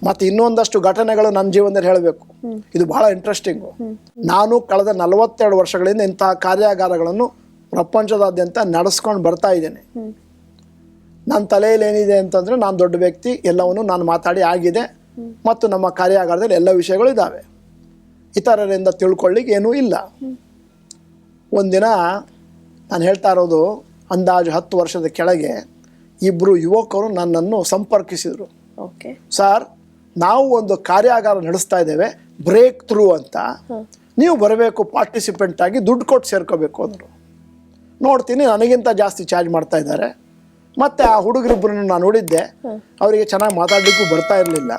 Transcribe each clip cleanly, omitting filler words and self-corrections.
ಮತ್ತು ಇನ್ನೊಂದಷ್ಟು ಘಟನೆಗಳು ನನ್ನ ಜೀವನದಲ್ಲಿ ಹೇಳಬೇಕು. ಇದು ಬಹಳ ಇಂಟ್ರೆಸ್ಟಿಂಗು. ನಾನು ಕಳೆದ 42 ವರ್ಷಗಳಿಂದ ಇಂತಹ ಕಾರ್ಯಾಗಾರಗಳನ್ನು ಪ್ರಪಂಚದಾದ್ಯಂತ ನಡೆಸ್ಕೊಂಡು ಬರ್ತಾ ಇದ್ದೇನೆ. ನನ್ನ ತಲೆಯಲ್ಲಿ ಏನಿದೆ ಅಂತಂದರೆ, ನಾನು ದೊಡ್ಡ ವ್ಯಕ್ತಿ, ಎಲ್ಲವನ್ನು ನಾನು ಮಾತಾಡಿ ಆಗಿದೆ, ಮತ್ತು ನಮ್ಮ ಕಾರ್ಯಾಗಾರದಲ್ಲಿ ಎಲ್ಲ ವಿಷಯಗಳು ಇದ್ದಾವೆ, ಇತರರಿಂದ ತಿಳ್ಕೊಳ್ಳಿಕ್ಕೆ ಏನೂ ಇಲ್ಲ. ಒಂದಿನ ನಾನು ಹೇಳ್ತಾ ಇರೋದು, ಅಂದಾಜು 10 ವರ್ಷದ ಕೆಳಗೆ ಇಬ್ಬರು ಯುವಕರು ನನ್ನನ್ನು ಸಂಪರ್ಕಿಸಿದರು. ಸರ್, ನಾವು ಒಂದು ಕಾರ್ಯಾಗಾರ ನಡೆಸ್ತಾ ಇದ್ದೇವೆ, ಬ್ರೇಕ್ ಥ್ರೂ ಅಂತ, ನೀವು ಬರಬೇಕು ಪಾರ್ಟಿಸಿಪೆಂಟ್ ಆಗಿ, ದುಡ್ಡು ಕೊಟ್ಟು ಸೇರ್ಕೋಬೇಕು ಅಂದರು. ನೋಡ್ತೀನಿ ನನಗಿಂತ ಜಾಸ್ತಿ ಚಾರ್ಜ್ ಮಾಡ್ತಾ ಇದ್ದಾರೆ. ಮತ್ತು ಆ ಹುಡುಗರಿಬ್ಬರನ್ನು ನಾನು ನೋಡಿದ್ದೆ, ಅವರಿಗೆ ಚೆನ್ನಾಗಿ ಮಾತಾಡಲಿಕ್ಕೂ ಬರ್ತಾ ಇರಲಿಲ್ಲ,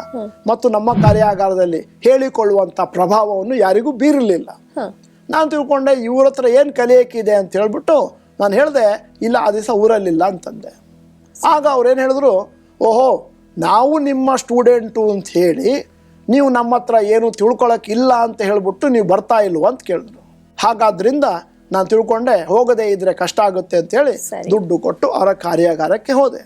ಮತ್ತು ನಮ್ಮ ಕಾರ್ಯಾಗಾರದಲ್ಲಿ ಹೇಳಿಕೊಳ್ಳುವಂಥ ಪ್ರಭಾವವನ್ನು ಯಾರಿಗೂ ಬೀರಲಿಲ್ಲ. ನಾನು ತಿಳ್ಕೊಂಡೆ ಇವ್ರ ಹತ್ರ ಏನು ಕಲಿಯೋಕ್ಕಿದೆ ಅಂತ ಹೇಳ್ಬಿಟ್ಟು ನಾನು ಹೇಳಿದೆ, ಇಲ್ಲ ಆ ದಿವಸ ಊರಲ್ಲಿಲ್ಲ ಅಂತಂದೆ. ಆಗ ಅವ್ರೇನು ಹೇಳಿದ್ರು, ಓಹೋ, ನಾವು ನಿಮ್ಮ ಸ್ಟೂಡೆಂಟು ಅಂತ ಹೇಳಿ ನೀವು ನಮ್ಮ ಹತ್ರ ಏನು ತಿಳ್ಕೊಳಕ್ಕಿಲ್ಲ ಅಂತ ಹೇಳ್ಬಿಟ್ಟು ನೀವು ಬರ್ತಾ ಇಲ್ವ ಅಂತ ಕೇಳಿದ್ರು. ಹಾಗಾದ್ರಿಂದ ನಾನು ತಿಳ್ಕೊಂಡೆ, ಹೋಗದೇ ಇದ್ರೆ ಕಷ್ಟ ಆಗುತ್ತೆ ಅಂತೇಳಿ ದುಡ್ಡು ಕೊಟ್ಟು ಅವರ ಕಾರ್ಯಾಗಾರಕ್ಕೆ ಹೋದೆ.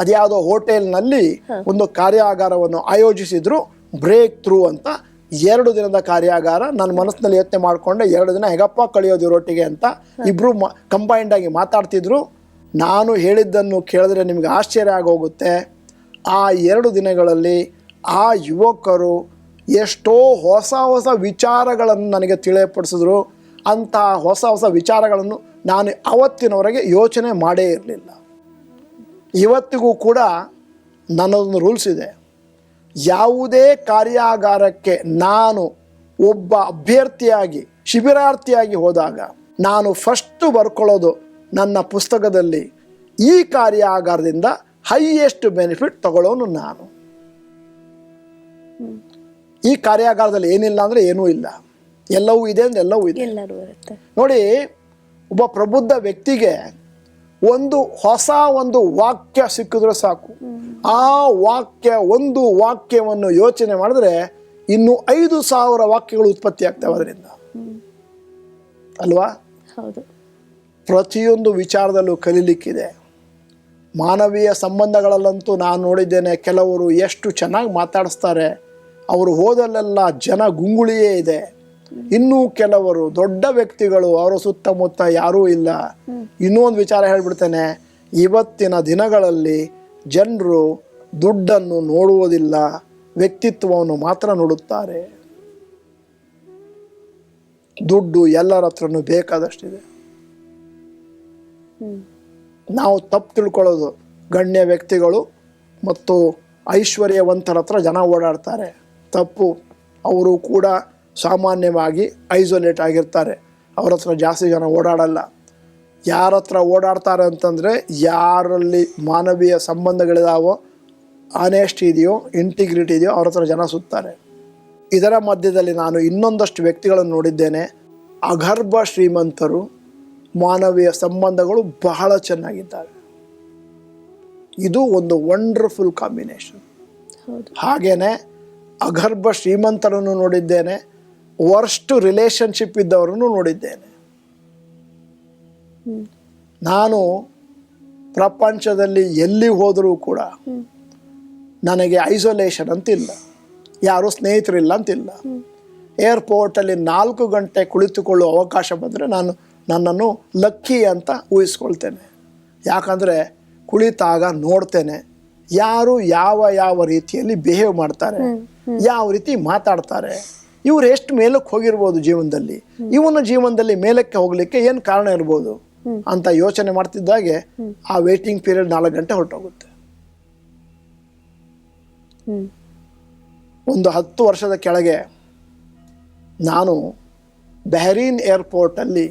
ಅದ್ಯಾವುದೋ ಹೋಟೆಲ್ನಲ್ಲಿ ಒಂದು ಕಾರ್ಯಾಗಾರವನ್ನು ಆಯೋಜಿಸಿದ್ರು, ಬ್ರೇಕ್ ಥ್ರೂ ಅಂತ. 2 ದಿನದ ಕಾರ್ಯಾಗಾರ. ನನ್ನ ಮನಸ್ಸಿನಲ್ಲಿ ಯೋಚನೆ ಮಾಡಿಕೊಂಡೆ, 2 ದಿನ ಹೇಗಪ್ಪ ಕಳೆಯೋದು ಇವರೊಟ್ಟಿಗೆ ಅಂತ. ಇಬ್ಬರು ಕಂಬೈಂಡ್ ಆಗಿ ಮಾತಾಡ್ತಿದ್ರು. ನಾನು ಹೇಳಿದ್ದನ್ನು ಕೇಳಿದ್ರೆ ನಿಮಗೆ ಆಶ್ಚರ್ಯ ಆಗೋಗುತ್ತೆ. ಆ 2 ದಿನಗಳಲ್ಲಿ ಆ ಯುವಕರು ಎಷ್ಟೋ ಹೊಸ ಹೊಸ ವಿಚಾರಗಳನ್ನು ನನಗೆ ತಿಳಿಯಪಡಿಸಿದ್ರು. ಅಂಥ ಹೊಸ ಹೊಸ ವಿಚಾರಗಳನ್ನು ನಾನು ಅವತ್ತಿನವರೆಗೆ ಯೋಚನೆ ಮಾಡೇ ಇರಲಿಲ್ಲ. ಇವತ್ತಿಗೂ ಕೂಡ ನನ್ನದೊಂದು ರೂಲ್ಸ್ ಇದೆ, ಯಾವುದೇ ಕಾರ್ಯಾಗಾರಕ್ಕೆ ನಾನು ಒಬ್ಬ ಅಭ್ಯರ್ಥಿಯಾಗಿ, ಶಿಬಿರಾರ್ಥಿಯಾಗಿ ಹೋದಾಗ ನಾನು ಫಸ್ಟು ಬರ್ಕೊಳ್ಳೋದು ನನ್ನ ಪುಸ್ತಕದಲ್ಲಿ, ಈ ಕಾರ್ಯಾಗಾರದಿಂದ ಹೈಯೆಸ್ಟ್ ಬೆನಿಫಿಟ್ ತಗೊಳ್ಳೋನು ನಾನು. ಈ ಕಾರ್ಯಾಗಾರದಲ್ಲಿ ಏನಿಲ್ಲ ಅಂದರೆ ಏನೂ ಇಲ್ಲ, ಎಲ್ಲವೂ ಇದೆ ಅಂದ್ರೆ ಎಲ್ಲವೂ ಇದೆ. ನೋಡಿ, ಒಬ್ಬ ಪ್ರಬುದ್ಧ ವ್ಯಕ್ತಿಗೆ ಒಂದು ಹೊಸ ಒಂದು ವಾಕ್ಯ ಸಿಕ್ಕಿದ್ರೆ ಸಾಕು, ಆ ಒಂದು ವಾಕ್ಯವನ್ನು ಯೋಚನೆ ಮಾಡಿದ್ರೆ ಇನ್ನು 5,000 ವಾಕ್ಯಗಳು ಉತ್ಪತ್ತಿ ಆಗ್ತವೆ ಅದರಿಂದ, ಅಲ್ವಾ? ಪ್ರತಿಯೊಂದು ವಿಚಾರದಲ್ಲೂ ಕಲೀಲಿಕ್ಕಿದೆ. ಮಾನವೀಯ ಸಂಬಂಧಗಳಲ್ಲಂತೂ ನಾನು ನೋಡಿದ್ದೇನೆ, ಕೆಲವರು ಎಷ್ಟು ಚೆನ್ನಾಗಿ ಮಾತಾಡಿಸ್ತಾರೆ, ಅವರು ಹೋದಲ್ಲೆಲ್ಲ ಜನ ಗುಂಗುಳಿಯೇ ಇದೆ. ಇನ್ನೂ ಕೆಲವರು ದೊಡ್ಡ ವ್ಯಕ್ತಿಗಳು, ಅವರ ಸುತ್ತಮುತ್ತ ಯಾರೂ ಇಲ್ಲ. ಇನ್ನೂ ಒಂದು ವಿಚಾರ ಹೇಳ್ಬಿಡ್ತೇನೆ, ಇವತ್ತಿನ ದಿನಗಳಲ್ಲಿ ಜನರು ದುಡ್ಡನ್ನು ನೋಡುವುದಿಲ್ಲ, ವ್ಯಕ್ತಿತ್ವವನ್ನು ಮಾತ್ರ ನೋಡುತ್ತಾರೆ. ದುಡ್ಡು ಎಲ್ಲರ ಹತ್ರನೂ ಬೇಕಾದಷ್ಟಿದೆ. ನಾವು ತಪ್ಪು ತಿಳ್ಕೊಳ್ಳೋದು, ಗಣ್ಯ ವ್ಯಕ್ತಿಗಳು ಮತ್ತು ಐಶ್ವರ್ಯವಂತರ ಹತ್ರ ಜನ ಓಡಾಡ್ತಾರೆ. ತಪ್ಪು. ಅವರು ಕೂಡ ಸಾಮಾನ್ಯವಾಗಿ ಐಸೋಲೇಟ್ ಆಗಿರ್ತಾರೆ, ಅವ್ರ ಹತ್ರ ಜಾಸ್ತಿ ಜನ ಓಡಾಡಲ್ಲ. ಯಾರ ಹತ್ರ ಓಡಾಡ್ತಾರೆ ಅಂತಂದರೆ, ಯಾರಲ್ಲಿ ಮಾನವೀಯ ಸಂಬಂಧಗಳಿದಾವೋ, ಆನೆಸ್ಟ್ ಇದೆಯೋ, ಇಂಟಿಗ್ರಿಟಿ ಇದೆಯೋ, ಅವ್ರ ಹತ್ರ ಜನ ಸುತ್ತಾರೆ. ಇದರ ಮಧ್ಯದಲ್ಲಿ ನಾನು ಇನ್ನೊಂದಷ್ಟು ವ್ಯಕ್ತಿಗಳನ್ನು ನೋಡಿದ್ದೇನೆ, ಅಗರ್ಭ ಶ್ರೀಮಂತರು, ಮಾನವೀಯ ಸಂಬಂಧಗಳು ಬಹಳ ಚೆನ್ನಾಗಿದ್ದಾವೆ. ಇದು ಒಂದು ವಂಡರ್ಫುಲ್ ಕಾಂಬಿನೇಷನ್. ಹಾಗೇನೆ ಅಗರ್ಭ ಶ್ರೀಮಂತರನ್ನು ನೋಡಿದ್ದೇನೆ, ವರ್ಸ್ಟ್ ರಿಲೇಷನ್ಶಿಪ್ ಇದ್ದವರನ್ನು ನೋಡಿದ್ದೇನೆ. ನಾನು ಪ್ರಪಂಚದಲ್ಲಿ ಎಲ್ಲಿ ಹೋದರೂ ಕೂಡ ನನಗೆ ಐಸೋಲೇಷನ್ ಅಂತಿಲ್ಲ, ಯಾರೂ ಸ್ನೇಹಿತರಿಲ್ಲ ಅಂತಿಲ್ಲ. ಏರ್ಪೋರ್ಟಲ್ಲಿ 4 ಗಂಟೆ ಕುಳಿತುಕೊಳ್ಳುವ ಅವಕಾಶ ಬಂದರೆ ನಾನು ನನ್ನನ್ನು ಲಕ್ಕಿ ಅಂತ ಊಹಿಸ್ಕೊಳ್ತೇನೆ. ಯಾಕಂದರೆ ಕುಳಿತಾಗ ನೋಡ್ತೇನೆ ಯಾರು ಯಾವ ರೀತಿಯಲ್ಲಿ ಬಿಹೇವ್ ಮಾಡ್ತಾರೆ, ಯಾವ ರೀತಿ ಮಾತಾಡ್ತಾರೆ, ಇವ್ರು ಎಷ್ಟು ಮೇಲಕ್ಕೆ ಹೋಗಿರ್ಬೋದು ಜೀವನದಲ್ಲಿ, ಇವನ ಜೀವನದಲ್ಲಿ ಮೇಲಕ್ಕೆ ಹೋಗ್ಲಿಕ್ಕೆ ಏನು ಕಾರಣ ಇರ್ಬೋದು ಅಂತ ಯೋಚನೆ ಮಾಡ್ತಿದ್ದಾಗೆ ಆ ವೇಟಿಂಗ್ ಪೀರಿಯಡ್ 4 ಗಂಟೆ ಹೊರಟೋಗುತ್ತೆ. ಒಂದು 10 ವರ್ಷದ ಕೆಳಗೆ ನಾನು ಬಹರೀನ್ ಏರ್ಪೋರ್ಟಲ್ಲಿ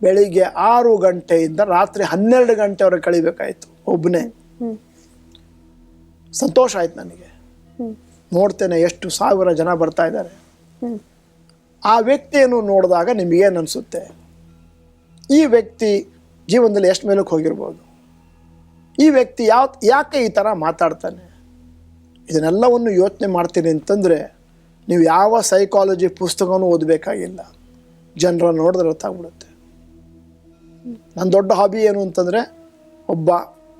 ಬೆಳಿಗ್ಗೆ 6 ಗಂಟೆಯಿಂದ ರಾತ್ರಿ 12 ಗಂಟೆವರೆಗೆ ಕಳಿಬೇಕಾಯ್ತು ಒಬ್ಬನೇ. ಸಂತೋಷ ಆಯ್ತು ನನಗೆ. ನೋಡ್ತೇನೆ ಎಷ್ಟು 1000 ಜನ ಬರ್ತಾ ಇದ್ದಾರೆ. ಆ ವ್ಯಕ್ತಿಯನ್ನು ನೋಡಿದಾಗ ನಿಮಗೇನು ಅನಿಸುತ್ತೆ? ಈ ವ್ಯಕ್ತಿ ಜೀವನದಲ್ಲಿ ಎಷ್ಟು ಮೇಲಕ್ಕೆ ಹೋಗಿರ್ಬೋದು, ಈ ವ್ಯಕ್ತಿ ಯಾಕೆ ಈ ಥರ ಮಾತಾಡ್ತಾನೆ, ಇದನ್ನೆಲ್ಲವನ್ನು ಯೋಚನೆ ಮಾಡ್ತೀನಿ ಅಂತಂದರೆ ನೀವು ಯಾವ ಸೈಕಾಲಜಿ ಪುಸ್ತಕನೂ ಓದಬೇಕಾಗಿಲ್ಲ, ಜನರನ್ನು ನೋಡಿದ್ರೆ ಗೊತ್ತಾಗ್ಬಿಡುತ್ತೆ. ನನ್ನ ದೊಡ್ಡ ಹಾಬಿ ಏನು ಅಂತಂದರೆ, ಒಬ್ಬ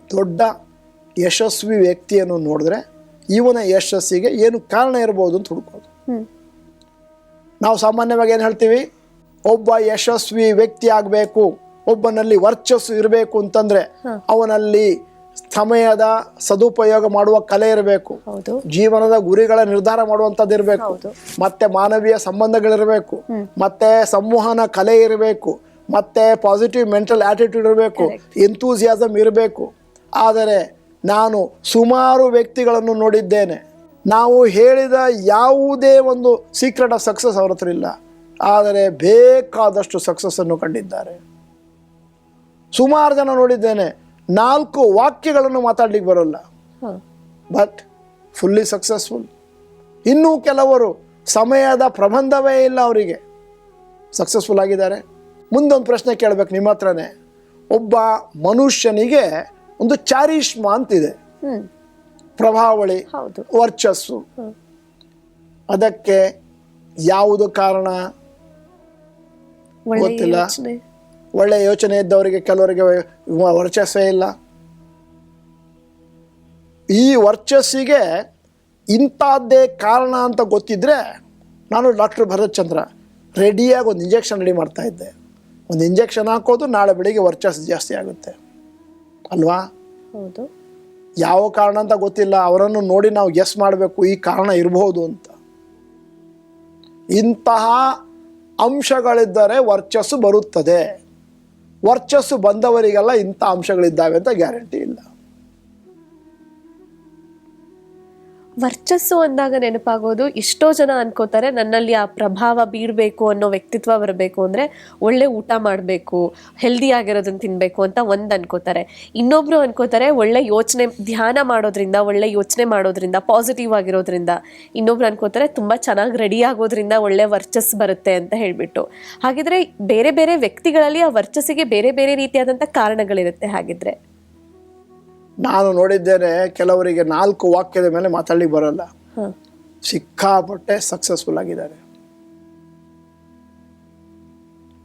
ದೊಡ್ಡ ಯಶಸ್ವಿ ವ್ಯಕ್ತಿಯನ್ನು ನೋಡಿದ್ರೆ ಇವನ ಯಶಸ್ಸಿಗೆ ಏನು ಕಾರಣ ಇರ್ಬೋದು ಅಂತ ಹುಡುಕೋದು. ನಾವು ಸಾಮಾನ್ಯವಾಗಿ ಏನು ಹೇಳ್ತೀವಿ, ಒಬ್ಬ ಯಶಸ್ವಿ ವ್ಯಕ್ತಿ ಆಗಬೇಕು, ಒಬ್ಬನಲ್ಲಿ ವರ್ಚಸ್ಸು ಇರಬೇಕು ಅಂತಂದ್ರೆ ಅವನಲ್ಲಿ ಸಮಯದ ಸದುಪಯೋಗ ಮಾಡುವ ಕಲೆ ಇರಬೇಕು, ಜೀವನದ ಗುರಿಗಳ ನಿರ್ಧಾರ ಮಾಡುವಂಥದ್ದು ಇರಬೇಕು, ಮತ್ತೆ ಮಾನವೀಯ ಸಂಬಂಧಗಳಿರಬೇಕು, ಮತ್ತೆ ಸಂವಹನ ಕಲೆ ಇರಬೇಕು, ಮತ್ತೆ ಪಾಸಿಟಿವ್ ಮೆಂಟಲ್ ಆಟಿಟ್ಯೂಡ್ ಇರಬೇಕು, ಎಂತೂಸಿಯಾಸಮ್ ಇರಬೇಕು. ಆದರೆ ನಾನು ಸುಮಾರು ವ್ಯಕ್ತಿಗಳನ್ನು ನೋಡಿದ್ದೇನೆ, ನಾವು ಹೇಳಿದ ಯಾವುದೇ ಒಂದು ಸೀಕ್ರೆಟ್ ಆಫ್ ಸಕ್ಸಸ್ ಅವ್ರ ಹತ್ರ ಇಲ್ಲ, ಆದರೆ ಬೇಕಾದಷ್ಟು ಸಕ್ಸಸ್ಸನ್ನು ಕಂಡಿದ್ದಾರೆ. ಸುಮಾರು ಜನ ನೋಡಿದ್ದೇನೆ, 4 ವಾಕ್ಯಗಳನ್ನು ಮಾತಾಡ್ಲಿಕ್ಕೆ ಬರೋಲ್ಲ, ಬಟ್ ಫುಲ್ಲಿ ಸಕ್ಸಸ್ಫುಲ್. ಇನ್ನೂ ಕೆಲವರು ಸಮಯದ ಪ್ರಬಂಧವೇ ಇಲ್ಲ, ಅವರಿಗೆ ಸಕ್ಸಸ್ಫುಲ್ ಆಗಿದ್ದಾರೆ. ಮುಂದೊಂದು ಪ್ರಶ್ನೆ ಕೇಳಬೇಕು ನಿಮ್ಮ ಹತ್ರನೇ. ಒಬ್ಬ ಮನುಷ್ಯನಿಗೆ ಒಂದು ಚಾರಿಷ್ಮಾ ಅಂತಿದೆ, ಪ್ರಭಾವಳಿ, ವರ್ಚಸ್ಸು. ಅದಕ್ಕೆ ಯಾವುದು ಕಾರಣ ಗೊತ್ತಿಲ್ಲ. ಒಳ್ಳೆಯ ಯೋಚನೆ ಇದ್ದವರಿಗೆ ಕೆಲವರಿಗೆ ವರ್ಚಸ್ಸೇ ಇಲ್ಲ. ಈ ವರ್ಚಸ್ಸಿಗೆ ಇಂಥದ್ದೇ ಕಾರಣ ಅಂತ ಗೊತ್ತಿದ್ರೆ ನಾನು ಡಾಕ್ಟರ್ ಭರತ್ ಚಂದ್ರ ರೆಡಿಯಾಗಿ ಒಂದು ಇಂಜೆಕ್ಷನ್ ರೆಡಿ ಮಾಡ್ತಾ ಇದ್ದೆ. ಒಂದು ಇಂಜೆಕ್ಷನ್ ಹಾಕೋದು, ನಾಳೆ ಬೆಳಿಗ್ಗೆ ವರ್ಚಸ್ಸು ಜಾಸ್ತಿ ಆಗುತ್ತೆ ಅಲ್ವಾ? ಹೌದು. ಯಾವ ಕಾರಣ ಅಂತ ಗೊತ್ತಿಲ್ಲ, ಅವರನ್ನು ನೋಡಿ ನಾವು ಗೆಸ್ ಮಾಡಬೇಕು ಈ ಕಾರಣ ಇರಬಹುದು ಅಂತ. ಇಂತಹ ಅಂಶಗಳಿದ್ದರೆ ವರ್ಚಸ್ಸು ಬರುತ್ತದೆ. ವರ್ಚಸ್ಸು ಬಂದವರಿಗೆಲ್ಲ ಇಂಥ ಅಂಶಗಳಿದ್ದಾವೆ ಅಂತ ಗ್ಯಾರಂಟಿ ಇಲ್ಲ. ವರ್ಚಸ್ಸು ಅಂದಾಗ ನೆನಪಾಗೋದು, ಎಷ್ಟೋ ಜನ ಅನ್ಕೋತಾರೆ ನನ್ನಲ್ಲಿ ಆ ಪ್ರಭಾವ ಬೀರಬೇಕು ಅನ್ನೋ ವ್ಯಕ್ತಿತ್ವ ಬರಬೇಕು ಅಂದರೆ ಒಳ್ಳೆ ಊಟ ಮಾಡಬೇಕು, ಹೆಲ್ದಿ ಆಗಿರೋದನ್ನ ತಿನ್ನಬೇಕು ಅಂತ ಒಂದು ಅನ್ಕೋತಾರೆ. ಇನ್ನೊಬ್ರು ಅನ್ಕೋತಾರೆ ಒಳ್ಳೆ ಯೋಚನೆ, ಧ್ಯಾನ ಮಾಡೋದ್ರಿಂದ, ಒಳ್ಳೆ ಯೋಚನೆ ಮಾಡೋದ್ರಿಂದ, ಪಾಸಿಟಿವ್ ಆಗಿರೋದ್ರಿಂದ. ಇನ್ನೊಬ್ರು ಅನ್ಕೋತಾರೆ ತುಂಬ ಚೆನ್ನಾಗಿ ರೆಡಿ ಆಗೋದ್ರಿಂದ ಒಳ್ಳೆ ವರ್ಚಸ್ ಬರುತ್ತೆ ಅಂತ ಹೇಳಿಬಿಟ್ಟು. ಹಾಗಿದ್ರೆ ಬೇರೆ ಬೇರೆ ವ್ಯಕ್ತಿಗಳಲ್ಲಿ ಆ ವರ್ಚಸ್ಸಿಗೆ ಬೇರೆ ಬೇರೆ ರೀತಿಯಾದಂಥ ಕಾರಣಗಳಿರುತ್ತೆ. ಹಾಗಿದ್ರೆ ನಾನು ನೋಡಿದ್ದೇನೆ, ಕೆಲವರಿಗೆ 4 ವಾಕ್ಯದ ಮೇಲೆ ಮಾತಾಡ್ಲಿಕ್ಕೆ ಬರಲ್ಲ, ಸಿಕ್ಕಾಪಟ್ಟೆ ಸಕ್ಸಸ್ಫುಲ್ ಆಗಿದ್ದಾರೆ.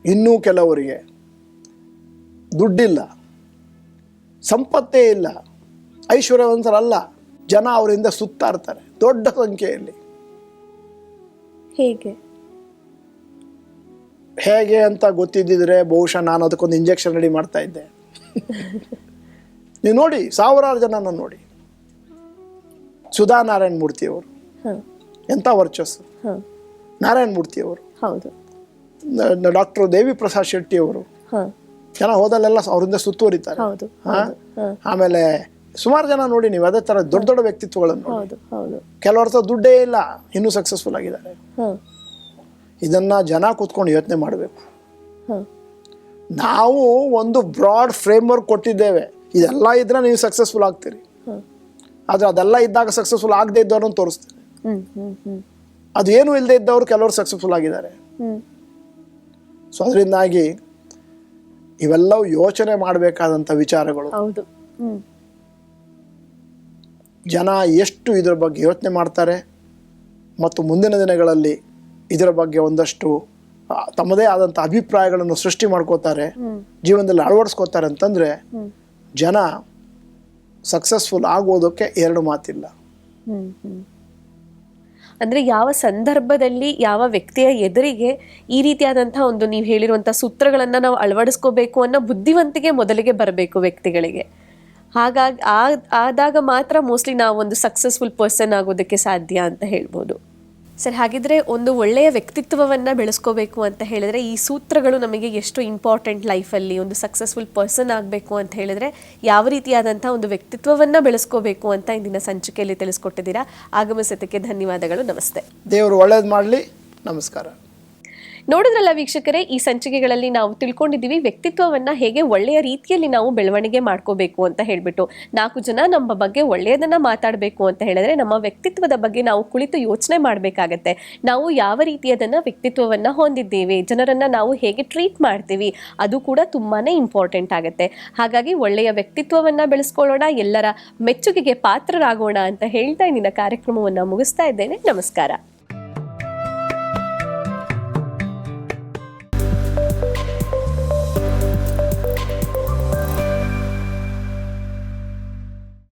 ಇನ್ನೂ ಕೆಲವರಿಗೆ ದುಡ್ಡಿಲ್ಲ, ಸಂಪತ್ತೇ ಇಲ್ಲ, ಐಶ್ವರ್ಯವಂತರಲ್ಲ, ಜನ ಅವರಿಂದ ಸುತ್ತಾ ಇರ್ತಾರೆ ದೊಡ್ಡ ಸಂಖ್ಯೆಯಲ್ಲಿ. ಹೇಗೆ ಅಂತ ಗೊತ್ತಿದ್ದಿದ್ರೆ ಬಹುಶಃ ನಾನು ಅದಕ್ಕೊಂದು ಇಂಜೆಕ್ಷನ್ ರೆಡಿ ಮಾಡ್ತಾ ಇದ್ದೆ. ನೀವು ನೋಡಿ, ಸಾವಿರಾರು ಜನ ನೋಡಿ. ಸುಧಾ ನಾರಾಯಣ ಮೂರ್ತಿಯವರು ಎಂಥ ವರ್ಚಸ್ಸು, ನಾರಾಯಣ ಮೂರ್ತಿಯವರು, ಡಾಕ್ಟರ್ ದೇವಿ ಪ್ರಸಾದ್ ಶೆಟ್ಟಿ ಅವರು, ಜನ ಹೋದಲ್ಲೆಲ್ಲ ಅವರಿಂದ ಸುತ್ತುವರಿತಾರೆ. ಆಮೇಲೆ ಸುಮಾರು ಜನ ನೋಡಿ ನೀವು ಅದೇ ತರ ದೊಡ್ಡ ದೊಡ್ಡ ವ್ಯಕ್ತಿತ್ವಗಳನ್ನು. ಕೆಲವರ ಹತ್ರ ದುಡ್ಡೇ ಇಲ್ಲ, ಇನ್ನೂ ಸಕ್ಸಸ್ಫುಲ್ ಆಗಿದ್ದಾರೆ. ಇದನ್ನ ಜನ ಕೂತ್ಕೊಂಡು ಯೋಚನೆ ಮಾಡಬೇಕು. ನಾವು ಒಂದು ಬ್ರಾಡ್ ಫ್ರೇಮ್ವರ್ಕ್ ಕೊಟ್ಟಿದ್ದೇವೆ, ಇದೆಲ್ಲ ಇದ್ರೆ ನೀವು ಸಕ್ಸಸ್ಫುಲ್ ಆಗ್ತೀರಿ. ಆದ್ರೆ ಅದೆಲ್ಲ ಇದ್ದಾಗ ಸಕ್ಸಸ್ಫುಲ್ ಆಗದೆ ಇದ್ದವ್ರನ್ನ ತೋರಿಸ್ತೀನಿ. ಅದು ಏನು ಇಲ್ಲದೆ ಇದ್ದವ್ರು ಕೆಲವರು ಸಕ್ಸಸ್ಫುಲ್ ಆಗಿದ್ದಾರೆ. ಸೊ ಅದರಿಂದಾಗಿ ಇವೆಲ್ಲವೂ ಯೋಚನೆ ಮಾಡಬೇಕಾದಂಥ ವಿಚಾರಗಳು. ಜನ ಎಷ್ಟು ಇದರ ಬಗ್ಗೆ ಯೋಚನೆ ಮಾಡ್ತಾರೆ ಮತ್ತು ಮುಂದಿನ ದಿನಗಳಲ್ಲಿ ಇದರ ಬಗ್ಗೆ ಒಂದಷ್ಟು ತಮ್ಮದೇ ಆದಂಥ ಅಭಿಪ್ರಾಯಗಳನ್ನು ಸೃಷ್ಟಿ ಮಾಡ್ಕೋತಾರೆ, ಜೀವನದಲ್ಲಿ ಅಳವಡಿಸ್ಕೋತಾರೆ ಅಂತಂದ್ರೆ ಜನ ಸಕ್ಸಸ್ಫುಲ್ ಆಗೋದಕ್ಕೆ 2 ಮಾತಿಲ್ಲ. ಅಂದ್ರೆ ಯಾವ ಸಂದರ್ಭದಲ್ಲಿ ಯಾವ ವ್ಯಕ್ತಿಯ ಎದುರಿಗೆ ಈ ರೀತಿಯಾದಂತಹ ಒಂದು ನೀವು ಹೇಳಿರುವಂತಹ ಸೂತ್ರಗಳನ್ನ ನಾವು ಅಳವಡಿಸ್ಕೋಬೇಕು ಅನ್ನೋ ಬುದ್ಧಿವಂತಿಕೆ ಮೊದಲಿಗೆ ಬರಬೇಕು ವ್ಯಕ್ತಿಗಳಿಗೆ. ಹಾಗಾಗಿ ಆದಾಗ ಮಾತ್ರ ಮೋಸ್ಟ್ಲಿ ನಾವು ಒಂದು ಸಕ್ಸಸ್ಫುಲ್ ಪರ್ಸನ್ ಆಗೋದಕ್ಕೆ ಸಾಧ್ಯ ಅಂತ ಹೇಳ್ಬೋದು. ಸರ್, ಹಾಗಿದ್ರೆ ಒಂದು ಒಳ್ಳೆಯ ವ್ಯಕ್ತಿತ್ವವನ್ನು ಬೆಳೆಸ್ಕೋಬೇಕು ಅಂತ ಹೇಳಿದ್ರೆ ಈ ಸೂತ್ರಗಳು ನಮಗೆ ಎಷ್ಟು ಇಂಪಾರ್ಟೆಂಟ್ ಲೈಫಲ್ಲಿ? ಒಂದು ಸಕ್ಸಸ್ಫುಲ್ ಪರ್ಸನ್ ಆಗಬೇಕು ಅಂತ ಹೇಳಿದ್ರೆ ಯಾವ ರೀತಿಯಾದಂಥ ಒಂದು ವ್ಯಕ್ತಿತ್ವವನ್ನು ಬೆಳೆಸ್ಕೋಬೇಕು ಅಂತ ಇಂದಿನ ಸಂಚಿಕೆಯಲ್ಲಿ ತಿಳಿಸ್ಕೊಟ್ಟಿದ್ದೀರಾ. ಆಗಮಿಸೋದಕ್ಕೆ ಧನ್ಯವಾದಗಳು. ನಮಸ್ತೆ. ದೇವರು ಒಳ್ಳೇದು ಮಾಡಲಿ. ನಮಸ್ಕಾರ. ನೋಡಿದ್ರಲ್ಲ ವೀಕ್ಷಕರೇ, ಈ ಸಂಚಿಕೆಗಳಲ್ಲಿ ನಾವು ತಿಳ್ಕೊಂಡಿದ್ದೀವಿ ವ್ಯಕ್ತಿತ್ವವನ್ನು ಹೇಗೆ ಒಳ್ಳೆಯ ರೀತಿಯಲ್ಲಿ ನಾವು ಬೆಳವಣಿಗೆ ಮಾಡ್ಕೋಬೇಕು ಅಂತ ಹೇಳ್ಬಿಟ್ಟು. 4 ಜನ ನಮ್ಮ ಬಗ್ಗೆ ಒಳ್ಳೆಯದನ್ನ ಮಾತಾಡಬೇಕು ಅಂತ ಹೇಳಿದ್ರೆ ನಮ್ಮ ವ್ಯಕ್ತಿತ್ವದ ಬಗ್ಗೆ ನಾವು ಕುಳಿತು ಯೋಚನೆ ಮಾಡಬೇಕಾಗತ್ತೆ. ನಾವು ಯಾವ ರೀತಿಯದನ್ನ ವ್ಯಕ್ತಿತ್ವವನ್ನು ಹೊಂದಿದ್ದೇವೆ, ಜನರನ್ನ ನಾವು ಹೇಗೆ ಟ್ರೀಟ್ ಮಾಡ್ತೀವಿ, ಅದು ಕೂಡ ತುಂಬಾನೇ ಇಂಪಾರ್ಟೆಂಟ್ ಆಗುತ್ತೆ. ಹಾಗಾಗಿ ಒಳ್ಳೆಯ ವ್ಯಕ್ತಿತ್ವವನ್ನು ಬೆಳೆಸ್ಕೊಳ್ಳೋಣ, ಎಲ್ಲರ ಮೆಚ್ಚುಗೆಗೆ ಪಾತ್ರರಾಗೋಣ ಅಂತ ಹೇಳ್ತಾ ಇಂದಿನ ಕಾರ್ಯಕ್ರಮವನ್ನು ಮುಗಿಸ್ತಾ ಇದ್ದೇನೆ. ನಮಸ್ಕಾರ.